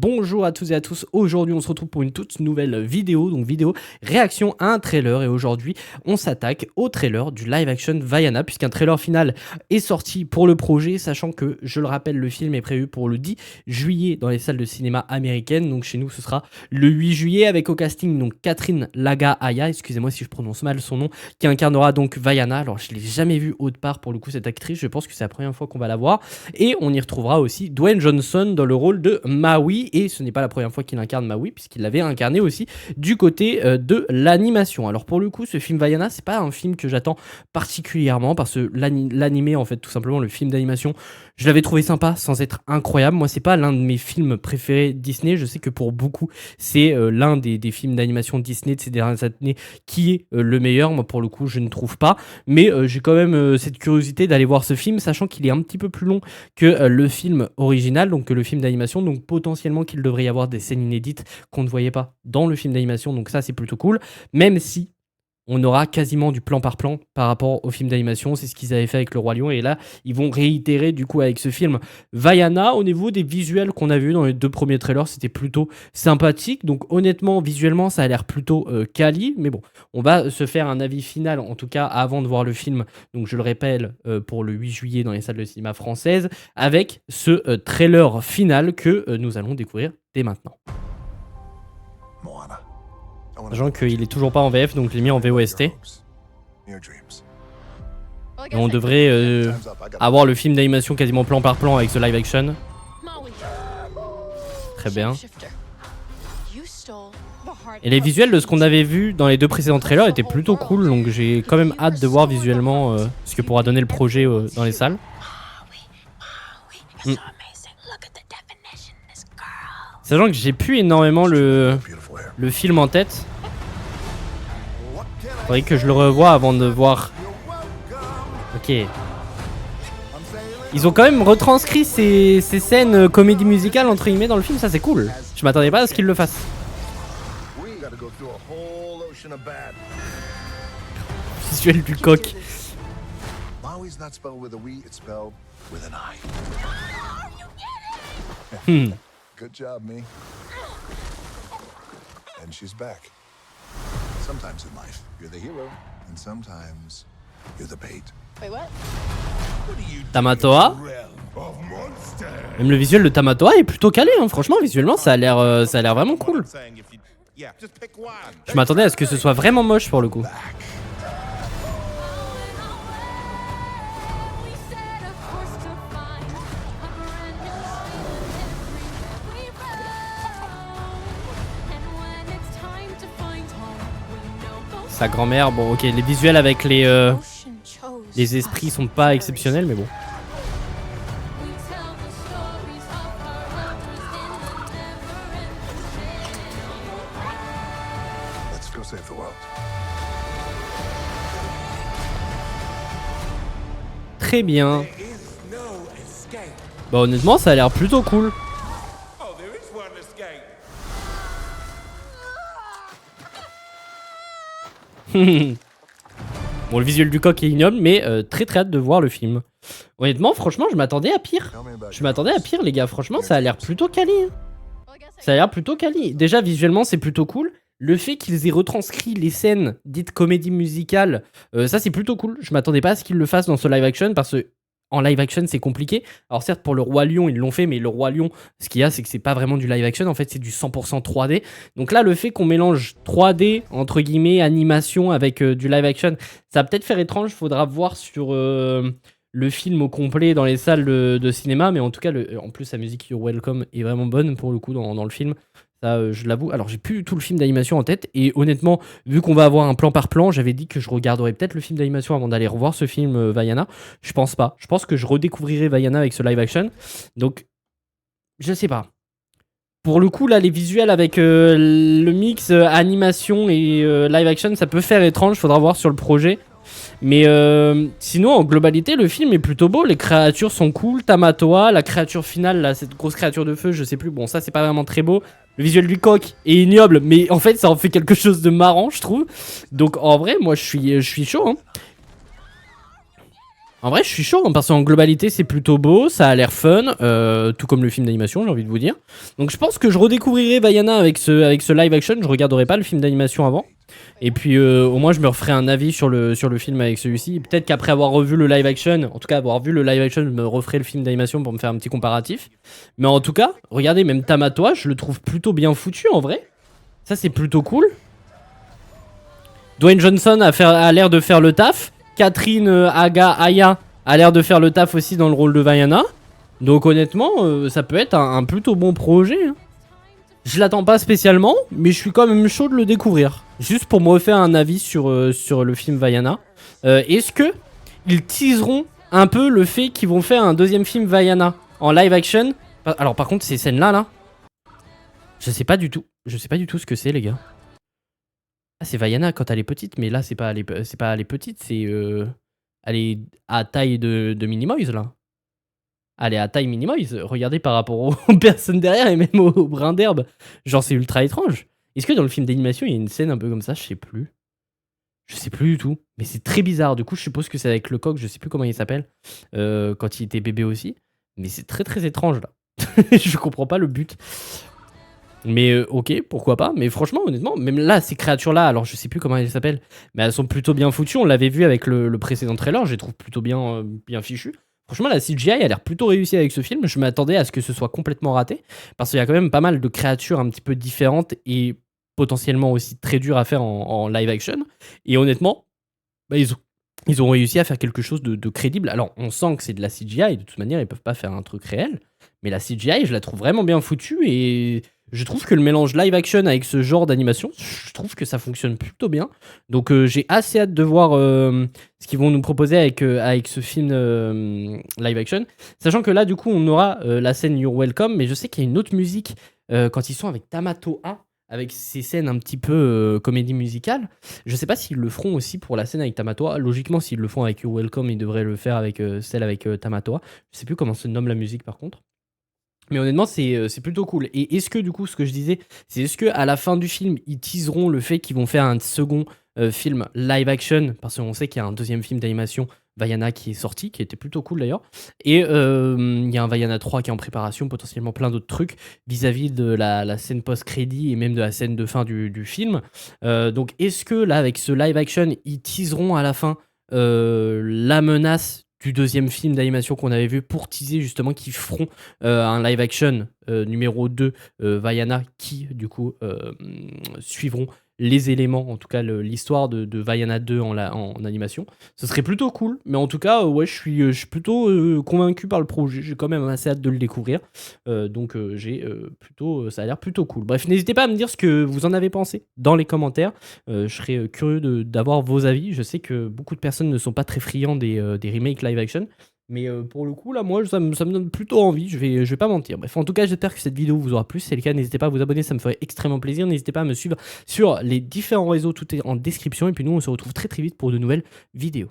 Bonjour à tous et à tous, aujourd'hui on se retrouve pour une toute nouvelle vidéo, donc vidéo réaction à un trailer et aujourd'hui on s'attaque au trailer du live action Vaiana puisqu'un trailer final est sorti pour le projet, sachant que, je le rappelle, le film est prévu pour le 10 juillet dans les salles de cinéma américaines, donc chez nous ce sera le 8 juillet avec au casting donc Catherine Laga-Aya, excusez-moi si je prononce mal son nom, qui incarnera donc Vaiana. Alors je l'ai jamais vue autre part pour le coup cette actrice, je pense que c'est la première fois qu'on va la voir, et on y retrouvera aussi Dwayne Johnson dans le rôle de Maui. Et ce n'est pas la première fois qu'il incarne Maui, puisqu'il l'avait incarné aussi du côté de l'animation. Alors pour le coup, ce film Vaiana, c'est pas un film que j'attends particulièrement, parce que l'animé, en fait, tout simplement, le film d'animation, je l'avais trouvé sympa sans être incroyable. Moi, c'est pas l'un de mes films préférés Disney. Je sais que pour beaucoup, c'est l'un des films d'animation Disney de ces dernières années qui est le meilleur. Moi, pour le coup, je ne trouve pas. Mais j'ai quand même cette curiosité d'aller voir ce film, sachant qu'il est un petit peu plus long que le film original, donc que le film d'animation, donc potentiellement qu'il devrait y avoir des scènes inédites qu'on ne voyait pas dans le film d'animation, donc ça c'est plutôt cool, même si on aura quasiment du plan par rapport au film d'animation, c'est ce qu'ils avaient fait avec Le Roi Lion, et là, ils vont réitérer du coup avec ce film Vaiana. Au niveau des visuels qu'on a vus dans les deux premiers trailers, c'était plutôt sympathique, donc honnêtement, visuellement, ça a l'air plutôt quali, mais bon, on va se faire un avis final, en tout cas avant de voir le film, donc je le répète, pour le 8 juillet dans les salles de cinéma françaises, avec ce trailer final que nous allons découvrir dès maintenant. Sachant qu'il est toujours pas en VF, donc je l'ai mis en VOST. Et on devrait avoir le film d'animation quasiment plan par plan avec ce live action. Très bien. Et les visuels de ce qu'on avait vu dans les deux précédents trailers étaient plutôt cool, donc j'ai quand même hâte de voir visuellement ce que pourra donner le projet dans les salles. Sachant que j'ai plus énormément le film en tête. Faudrait que je le revoie avant de voir. Ok. Ils ont quand même retranscrit ces scènes comédie musicale entre guillemets dans le film, ça c'est cool. Je m'attendais pas à ce qu'ils le fassent. Visuel du coq. Good job, me. And she's back. Sometimes in life, you're the hero, and sometimes you're the bait. Wait, what? Tamatoa. Même le visuel de Tamatoa est plutôt calé, hein. Franchement, visuellement, ça a l'air vraiment cool. Je m'attendais à ce que ce soit vraiment moche pour le coup. Sa grand-mère, bon ok, les visuels avec les esprits sont pas exceptionnels, mais bon. Très bien. Bah honnêtement, ça a l'air plutôt cool. Bon, le visuel du coq est ignoble, mais très hâte de voir le film. Honnêtement, franchement, je m'attendais à pire. Je m'attendais à pire, les gars. Franchement, ça a l'air plutôt quali. Ça a l'air plutôt quali. Déjà, visuellement, c'est plutôt cool. Le fait qu'ils aient retranscrit les scènes dites comédie musicale, ça, c'est plutôt cool. Je m'attendais pas à ce qu'ils le fassent dans ce live action, parce que en live action, c'est compliqué. Alors certes, pour le Roi Lion, ils l'ont fait, mais le Roi Lion, ce qu'il y a, c'est que c'est pas vraiment du live action. En fait, c'est du 100% 3D. Donc là, le fait qu'on mélange 3D, entre guillemets, animation avec du live action, ça va peut-être faire étrange. Faudra voir sur le film au complet dans les salles de cinéma. Mais en tout cas, en plus, la musique You're Welcome est vraiment bonne pour le coup dans le film. Ça, je l'avoue. Alors, j'ai plus tout le film d'animation en tête. Et honnêtement, vu qu'on va avoir un plan par plan, j'avais dit que je regarderais peut-être le film d'animation avant d'aller revoir ce film Vaiana. Je pense pas. Je pense que je redécouvrirai Vaiana avec ce live action. Donc, je sais pas. Pour le coup, là, les visuels avec le mix animation et live action, ça peut faire étrange. Faudra voir sur le projet. Mais sinon, en globalité, le film est plutôt beau. Les créatures sont cool. Tamatoa, la créature finale, là, cette grosse créature de feu, je sais plus. Bon, ça, c'est pas vraiment très beau. Le visuel du coq est ignoble, mais en fait, ça en fait quelque chose de marrant, je trouve. Donc, en vrai, moi, je suis chaud. Hein. En vrai, je suis chaud, hein, parce qu'en globalité, c'est plutôt beau, ça a l'air fun, tout comme le film d'animation, j'ai envie de vous dire. Donc je pense que je redécouvrirai Vaiana avec ce live action, je regarderai pas le film d'animation avant. Et puis au moins je me referai un avis sur le film avec celui-ci. Peut-être qu'après avoir revu le live action, en tout cas avoir vu le live action, je me referai le film d'animation pour me faire un petit comparatif. Mais en tout cas, regardez, même Tamatoa, je le trouve plutôt bien foutu en vrai. Ça c'est plutôt cool. Dwayne Johnson a l'air de faire le taf. Catherine Aya a l'air de faire le taf aussi dans le rôle de Vaiana. Donc honnêtement, ça peut être un plutôt bon projet. Hein. Je l'attends pas spécialement, mais je suis quand même chaud de le découvrir. Juste pour me refaire un avis sur le film Vaiana. Est-ce que ils teaseront un peu le fait qu'ils vont faire un deuxième film Vaiana en live action? Alors par contre, ces scènes-là, là, je sais pas du tout. Je sais pas du tout ce que c'est, les gars. Ah, c'est Vaiana quand elle est petite, mais là, c'est pas elle est petite, c'est elle est à taille de Minimoys, là. Elle est à taille Minimoys. Regardez par rapport aux personnes derrière et même aux brins d'herbe. Genre, c'est ultra étrange. Est-ce que dans le film d'animation, il y a une scène un peu comme ça? Je sais plus. Je sais plus du tout. Mais c'est très bizarre. Du coup, je suppose que c'est avec le coq, je sais plus comment il s'appelle. Quand il était bébé aussi. Mais c'est très très étrange, là. Je comprends pas le but. Mais ok, pourquoi pas. Mais franchement, honnêtement, même là, ces créatures-là, alors je sais plus comment elles s'appellent, mais elles sont plutôt bien foutues. On l'avait vu avec le précédent trailer, je les trouve plutôt bien fichues. Franchement, la CGI a l'air plutôt réussie avec ce film. Je m'attendais à ce que ce soit complètement raté, parce qu'il y a quand même pas mal de créatures un petit peu différentes et potentiellement aussi très dures à faire en live action. Et honnêtement, bah, ils ont réussi à faire quelque chose de crédible. Alors, on sent que c'est de la CGI, de toute manière, ils peuvent pas faire un truc réel. Mais la CGI, je la trouve vraiment bien foutue et je trouve que le mélange live action avec ce genre d'animation, je trouve que ça fonctionne plutôt bien. Donc, j'ai assez hâte de voir ce qu'ils vont nous proposer avec ce film live action. Sachant que là, du coup, on aura la scène You're Welcome, mais je sais qu'il y a une autre musique quand ils sont avec Tamatoa, avec ces scènes un petit peu comédie musicale. Je sais pas s'ils le feront aussi pour la scène avec Tamatoa. Logiquement, s'ils le font avec You're Welcome, ils devraient le faire avec celle avec Tamatoa. Je sais plus comment se nomme la musique par contre. Mais honnêtement, c'est plutôt cool. Et est-ce que du coup, ce que je disais, c'est est-ce que à la fin du film, ils teaseront le fait qu'ils vont faire un second film live action, parce qu'on sait qu'il y a un deuxième film d'animation, Vaiana, qui est sorti, qui était plutôt cool d'ailleurs. Et il y a un Vaiana 3 qui est en préparation, potentiellement plein d'autres trucs vis-à-vis de la scène post-crédit et même de la scène de fin du film. Donc est-ce que là, avec ce live action, ils teaseront à la fin la menace du deuxième film d'animation qu'on avait vu pour teaser justement qu'ils feront un live action numéro 2 Vaiana qui du coup suivront les éléments, en tout cas l'histoire de Vaiana 2 en animation. Ce serait plutôt cool, mais en tout cas, ouais, je suis plutôt convaincu par le projet. J'ai quand même assez hâte de le découvrir. Donc, ça a l'air plutôt cool. Bref, n'hésitez pas à me dire ce que vous en avez pensé dans les commentaires. Je serais curieux d'avoir vos avis. Je sais que beaucoup de personnes ne sont pas très friands des remakes live action. Mais pour le coup, là, moi, ça me donne plutôt envie, je vais pas mentir. Bref, en tout cas, j'espère que cette vidéo vous aura plu. Si c'est le cas, n'hésitez pas à vous abonner, ça me ferait extrêmement plaisir. N'hésitez pas à me suivre sur les différents réseaux, tout est en description. Et puis nous, on se retrouve très très vite pour de nouvelles vidéos.